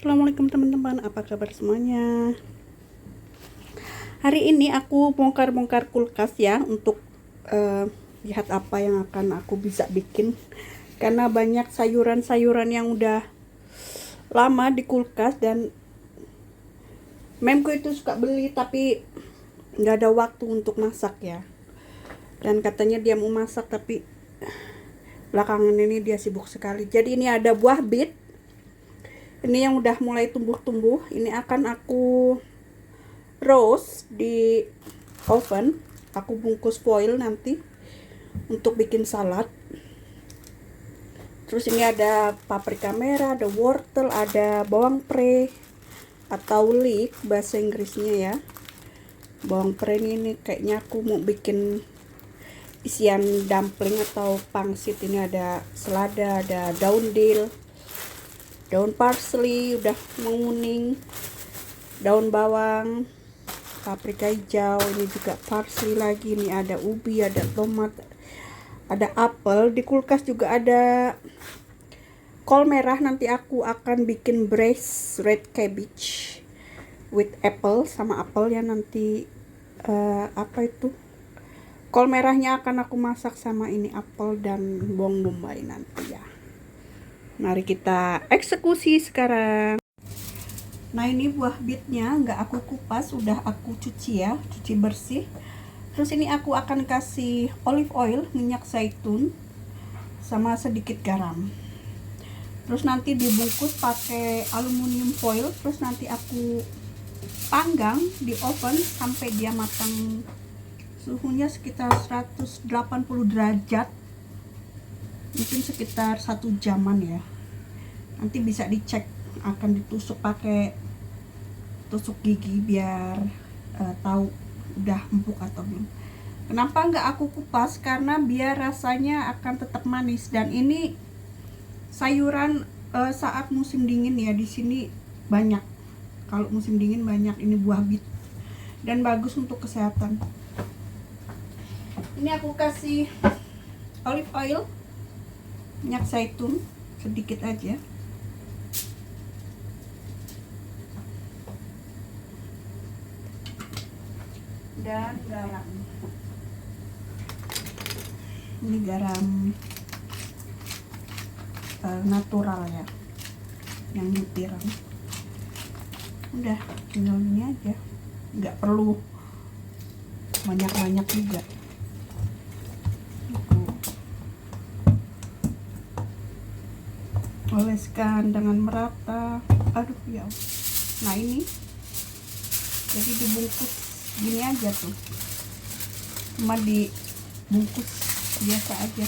Assalamualaikum teman-teman, apa kabar semuanya? Hari ini aku bongkar-bongkar kulkas ya untuk lihat apa yang akan aku bisa bikin. Karena banyak sayuran-sayuran yang udah lama di kulkas dan memku itu suka beli tapi nggak ada waktu untuk masak ya. Dan katanya dia mau masak tapi belakangan ini dia sibuk sekali. Jadi ini ada buah bit. Ini yang udah mulai tumbuh-tumbuh. Ini akan aku roast di oven. Aku bungkus foil nanti untuk bikin salad. Terus ini ada paprika merah, ada wortel, ada bawang pre atau leek bahasa Inggrisnya ya. Bawang pre ini kayaknya aku mau bikin isian dumpling atau pangsit. Ini ada selada, ada daun dill, daun parsley udah menguning, daun bawang, paprika hijau, ini juga parsley lagi, ini ada ubi, ada tomat, ada apel. Di kulkas juga ada kol merah, nanti aku akan bikin braised red cabbage with apple, sama apel ya nanti. Apa itu, kol merahnya akan aku masak sama ini apel dan bawang bombay nanti ya. Mari kita eksekusi sekarang. Nah ini buah bitnya nggak aku kupas, udah aku cuci ya, cuci bersih. Terus ini aku akan kasih olive oil, minyak zaitun, sama sedikit garam. Terus nanti dibungkus pakai aluminium foil. Terus nanti aku panggang di oven sampai dia matang. Suhunya sekitar 180 derajat, mungkin sekitar 1 jaman ya. Nanti bisa dicek, akan ditusuk pakai tusuk gigi biar tahu udah empuk atau belum. Kenapa nggak aku kupas? Karena biar rasanya akan tetap manis. Dan ini sayuran saat musim dingin ya, di sini banyak. Kalau musim dingin banyak ini buah bit dan bagus untuk kesehatan. Ini aku kasih olive oil, minyak zaitun sedikit aja. Dan garam. Ini garam natural ya, yang butiran. Udah, tinggal ini aja, nggak perlu banyak-banyak juga. Oleskan dengan merata. Aduh ya. Nah ini jadi dibungkus gini aja tuh, cuma dibungkus biasa aja,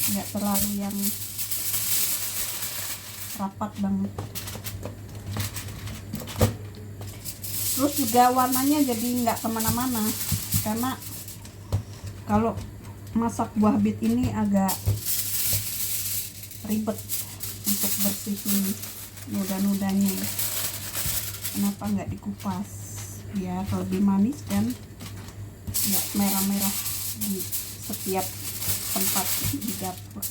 nggak terlalu yang rapat banget. Terus juga warnanya jadi nggak kemana-mana, karena kalau masak buah bit ini agak ribet untuk bersihin noda-nodanya. Kenapa nggak dikupas biar lebih manis dan nggak merah-merah di setiap tempat di dapur.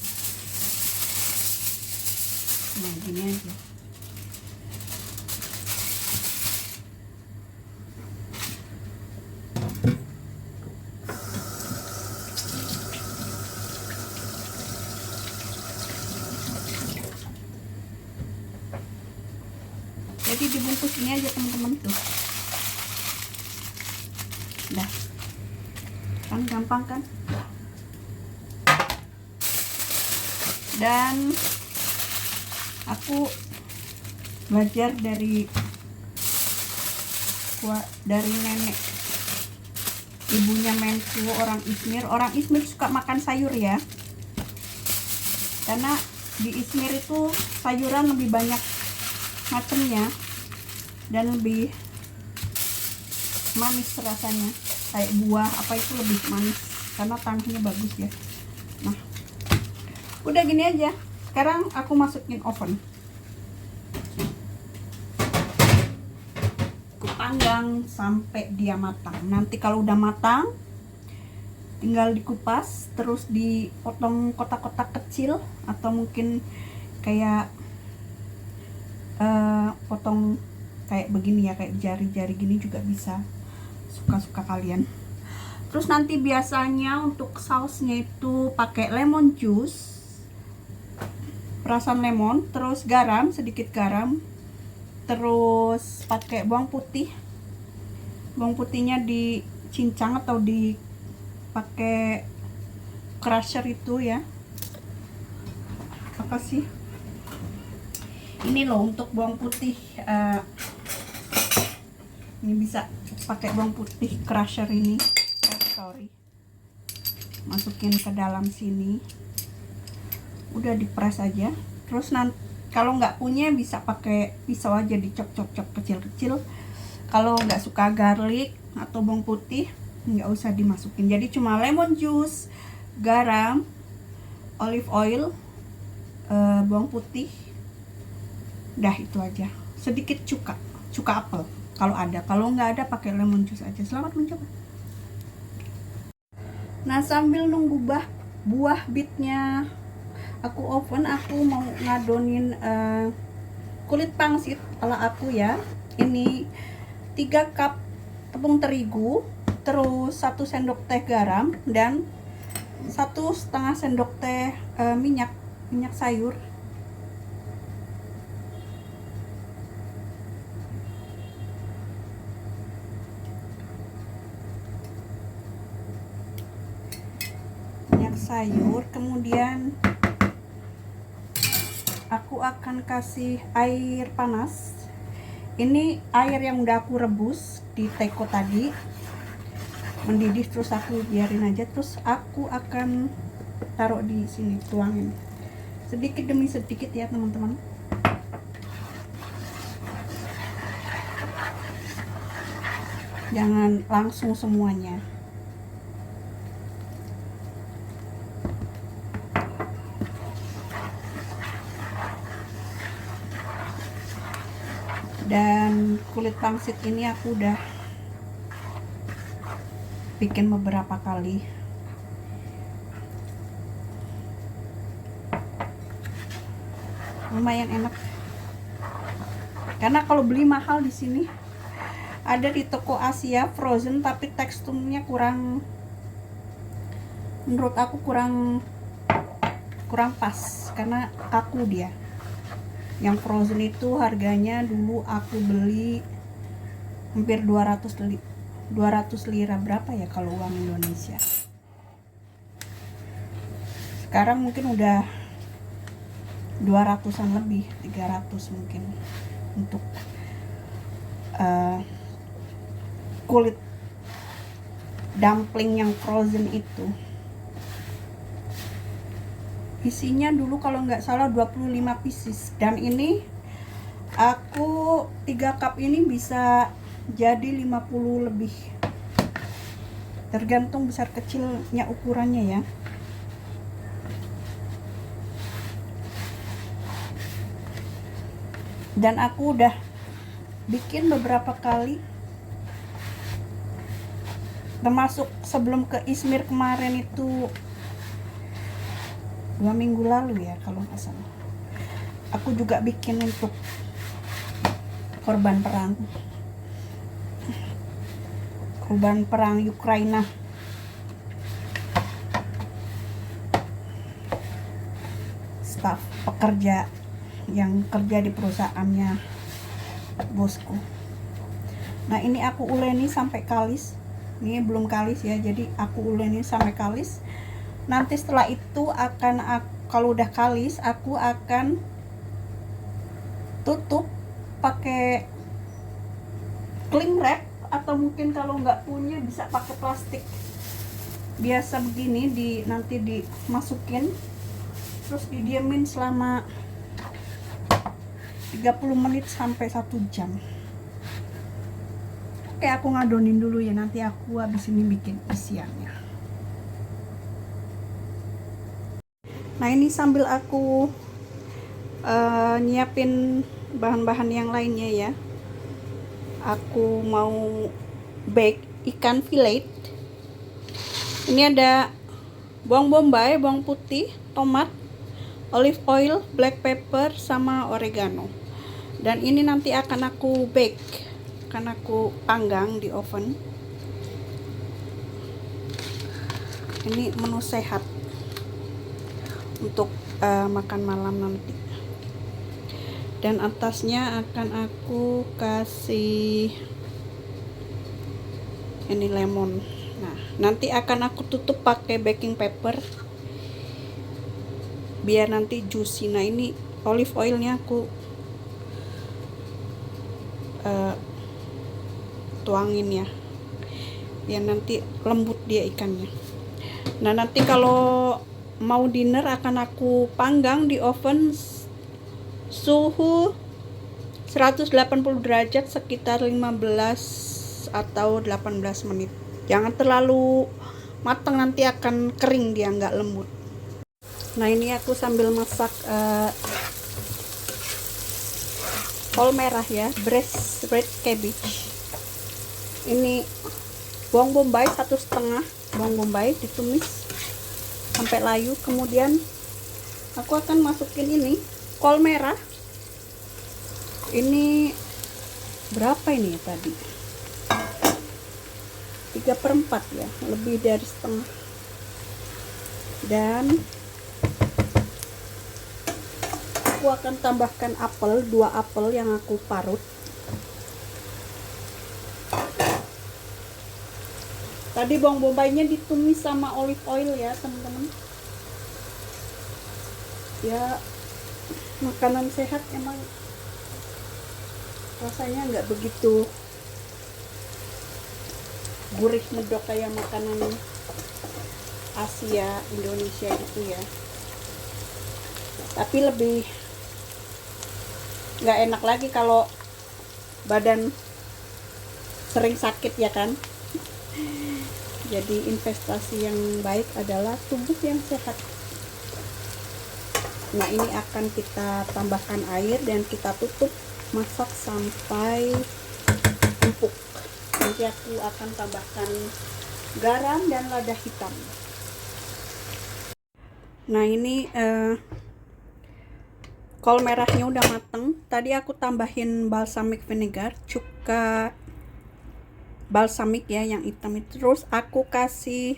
Nah gini aja. Jadi dibungkus ini aja teman-teman tuh. Udah. Kan gampang kan? Dan aku belajar dari nenek, ibunya menku, orang Izmir. Orang Izmir suka makan sayur ya. Karena di Izmir itu sayuran lebih banyak macamnya dan lebih manis rasanya, kayak buah apa itu lebih manis karena tanahnya bagus ya. Nah udah gini aja, sekarang aku masukin oven, aku panggang sampai dia matang. Nanti kalau udah matang tinggal dikupas, terus dipotong kotak-kotak kecil atau mungkin kayak potong kayak begini ya, kayak jari-jari gini juga bisa, suka-suka kalian. Terus nanti biasanya untuk sausnya itu pakai lemon juice, perasan lemon, terus garam, sedikit garam, terus pakai bawang putih. Bawang putihnya dicincang atau dipakai crusher itu ya. Apa sih? Ini loh untuk bawang putih. Ini bisa pakai bawang putih crusher ini. Sorry. Masukin ke dalam sini. Udah dipres aja. Terus nanti kalau nggak punya bisa pakai pisau aja, dicop-cop kecil-kecil. Kalau nggak suka garlic atau bawang putih nggak usah dimasukin. Jadi cuma lemon juice, garam, olive oil, bawang putih. Dah itu aja. Sedikit cuka apel kalau ada. Kalau nggak ada pakai lemon juice aja. Selamat mencoba. Nah, sambil nunggu buah bitnya aku oven, aku mau ngadonin kulit pangsit ala aku ya. Ini 3 cup tepung terigu, terus 1 sendok teh garam, dan 1,5 sendok teh minyak sayur. Sayur, kemudian aku akan kasih air panas. Ini air yang udah aku rebus di teko tadi, mendidih, terus aku biarin aja. Terus aku akan taruh di sini, tuangin sedikit demi sedikit ya teman-teman. Jangan langsung semuanya. Dan kulit pangsit ini aku udah bikin beberapa kali. Lumayan enak. Karena kalau beli mahal di sini, ada di toko Asia frozen, tapi teksturnya kurang, menurut aku kurang pas, karena kaku dia. Yang frozen itu harganya dulu aku beli hampir 200 lira, berapa ya kalau uang Indonesia. Sekarang mungkin udah 200-an lebih, 300 mungkin untuk kulit dumpling yang frozen itu. Isinya dulu kalau nggak salah 25 pieces, dan ini aku 3 cup ini bisa jadi 50 lebih, tergantung besar kecilnya ukurannya ya. Dan aku udah bikin beberapa kali, termasuk sebelum ke Izmir kemarin itu 2 minggu lalu ya kalau nggak salah. Aku juga bikin untuk korban perang Ukraina. Staf pekerja yang kerja di perusahaannya bosku. Nah, ini aku uleni sampai kalis. Ini belum kalis ya, jadi aku uleni sampai kalis. Nanti setelah itu kalau udah kalis, aku akan tutup pakai cling wrap, atau mungkin kalau nggak punya bisa pakai plastik biasa begini, nanti dimasukin, terus didiemin selama 30 menit sampai 1 jam. Oke, aku ngadonin dulu ya, nanti aku habis ini bikin isiannya. Nah, ini sambil aku nyiapin bahan-bahan yang lainnya ya. Aku mau bake ikan fillet. Ini ada bawang bombay, bawang putih, tomat, olive oil, black pepper, sama oregano. Dan ini nanti akan aku bake, akan aku panggang di oven. Ini menu sehat untuk makan malam nanti. Dan atasnya akan aku kasih ini lemon. Nah, nanti akan aku tutup pakai baking paper biar nanti juicy. Nah, ini olive oilnya aku tuangin ya, biar nanti lembut dia ikannya. Nah, nanti kalau mau dinner akan aku panggang di oven suhu 180 derajat sekitar 15 atau 18 menit. Jangan terlalu matang, nanti akan kering dia, nggak lembut. Nah, ini aku sambil masak kol merah ya, braised red cabbage. Ini bawang bombay 1,5 bawang bombay ditumis sampai layu. Kemudian aku akan masukin ini kol merah. Ini berapa ini ya tadi? 3/4 ya, lebih dari setengah. Dan aku akan tambahkan apel, 2 apel yang aku parut. Tadi bawang bombaynya ditumis sama olive oil ya teman-teman. Ya, makanan sehat emang rasanya nggak begitu gurih medok kayak makanan Asia, Indonesia gitu ya. Tapi lebih nggak enak lagi kalau badan sering sakit ya kan. Jadi investasi yang baik adalah tubuh yang sehat. Nah, ini akan kita tambahkan air dan kita tutup masak sampai empuk. Nanti aku akan tambahkan garam dan lada hitam. Nah, ini kol merahnya udah mateng. Tadi aku tambahin balsamic vinegar, cuka balsamik ya yang hitam itu. Terus aku kasih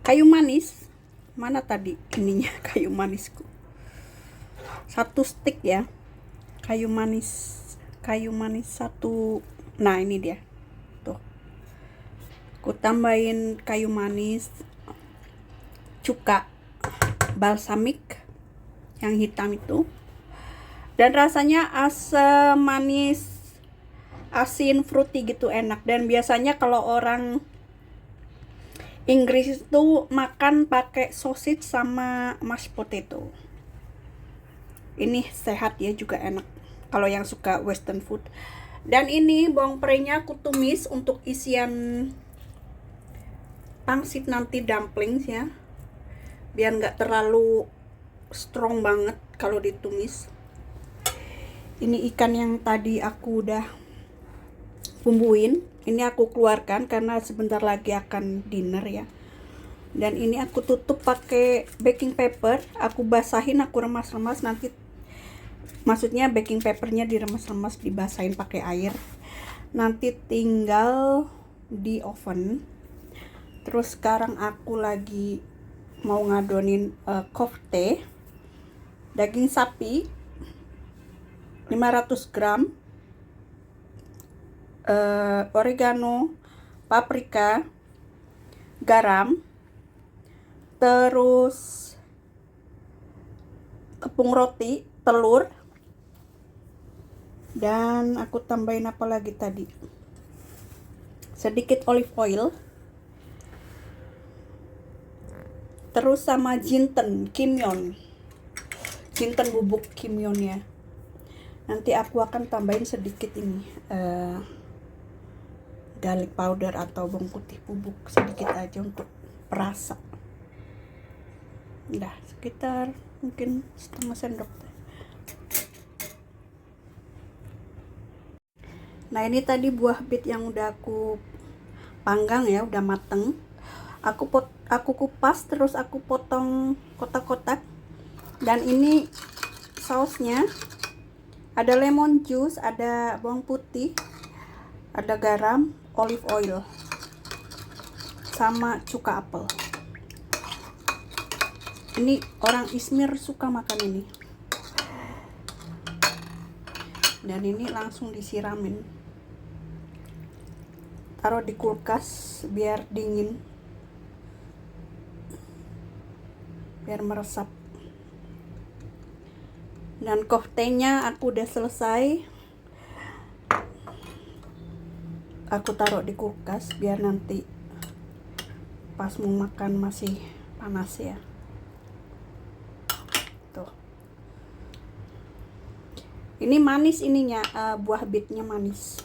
kayu manis. Mana tadi ininya kayu manisku? 1 stick ya. Kayu manis 1. Nah, ini dia. Tuh. Aku tambahin kayu manis, cuka balsamik yang hitam itu. Dan rasanya asam manis, asin, fruity gitu, enak. Dan biasanya kalau orang Inggris itu makan pakai sausage sama mashed potato. Ini sehat ya, juga enak kalau yang suka western food. Dan ini bawang prenya aku tumis untuk isian pangsit nanti, dumplings ya, biar nggak terlalu strong banget kalau ditumis. Ini ikan yang tadi aku udah bumbuin, ini aku keluarkan karena sebentar lagi akan dinner ya. Dan ini aku tutup pakai baking paper, aku basahin, aku remas-remas. Nanti maksudnya baking papernya diremas-remas, dibasahin pakai air. Nanti tinggal di oven. Terus sekarang aku lagi mau ngadonin kofte daging sapi 500 gram, oregano, paprika, garam, terus tepung roti, telur, dan aku tambahin apa lagi tadi, sedikit olive oil, terus sama jinten, kimyon, jinten bubuk kimyon ya. Nanti aku akan tambahin sedikit ini garlic powder atau bawang putih bubuk, sedikit aja untuk perasa. Udah sekitar mungkin setengah sendok. Nah, ini tadi buah bit yang udah aku panggang ya, udah mateng. Aku kupas, terus aku potong kotak-kotak. Dan ini sausnya Ada lemon juice, ada bawang putih, ada garam, olive oil, sama cuka apel. Ini orang Izmir suka makan ini. Dan ini langsung disiramin. Taruh di kulkas biar dingin. Biar meresap. Dan koftenya aku udah selesai. Aku taruh di kulkas biar nanti pas mau makan masih panas ya. Tuh. Ini manis ininya, buah bitnya manis.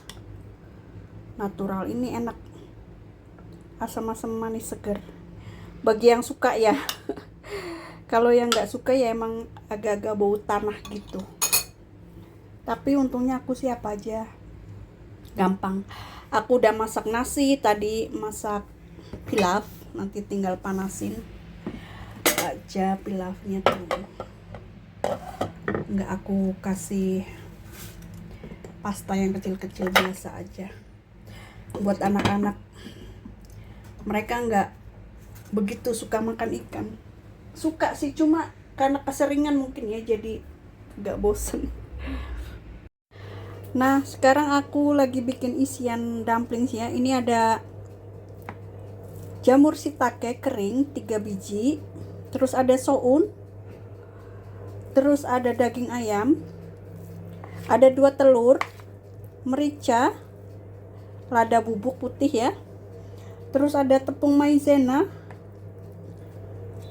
Natural, ini enak. Asam-asam manis seger. Bagi yang suka ya. Kalau yang nggak suka ya emang agak-agak bau tanah gitu. Tapi untungnya aku siap aja. Gampang. Aku udah masak nasi, tadi masak pilaf, nanti tinggal panasin aja pilafnya tuh. Nggak aku kasih pasta yang kecil-kecil, biasa aja. Buat anak-anak, mereka nggak begitu suka makan ikan. Suka sih, cuma karena keseringan mungkin ya, jadi nggak bosen. Nah, sekarang aku lagi bikin isian dumplings ya. Ini ada jamur shiitake kering 3 biji, terus ada soun, terus ada daging ayam, ada 2 telur, merica, lada bubuk putih ya, terus ada tepung maizena,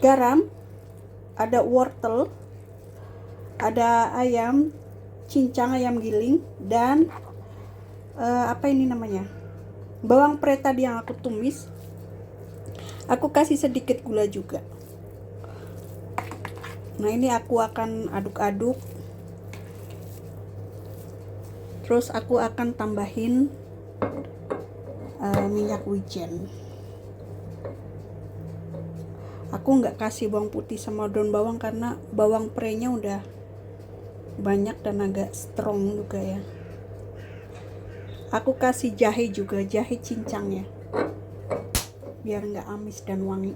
garam, ada wortel, ada ayam cincang, ayam giling, dan apa ini namanya, bawang pre tadi yang aku tumis. Aku kasih sedikit gula juga. Nah, ini aku akan aduk-aduk, terus aku akan tambahin minyak wijen. Aku nggak kasih bawang putih sama daun bawang karena bawang prenya udah banyak dan agak strong juga ya. Aku kasih jahe juga, jahe cincang ya, biar nggak amis dan wangi.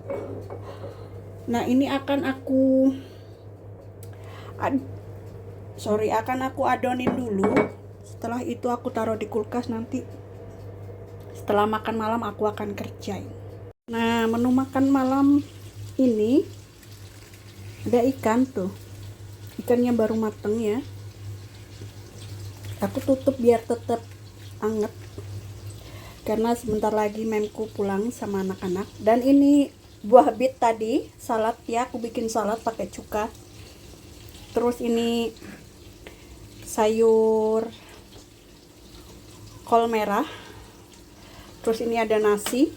Nah, ini akan aku adonin dulu. Setelah itu aku taruh di kulkas, nanti setelah makan malam aku akan kerjain. Nah, menu makan malam ini ada ikan tuh. Ikannya baru mateng ya. Aku tutup biar tetap anget. Karena sebentar lagi memku pulang sama anak-anak. Dan ini buah bit tadi, salad ya. Aku bikin salad pakai cuka. Terus ini sayur kol merah. Terus ini ada nasi.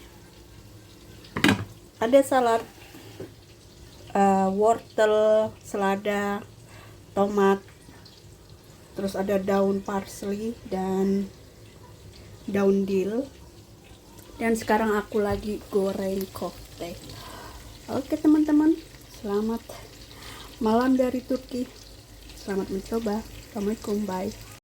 Ada salad wortel, selada, tomat, terus ada daun parsley dan daun dill. Dan sekarang aku lagi goreng kofte. Oke teman-teman, selamat malam dari Turki. Selamat mencoba. Assalamualaikum, bye.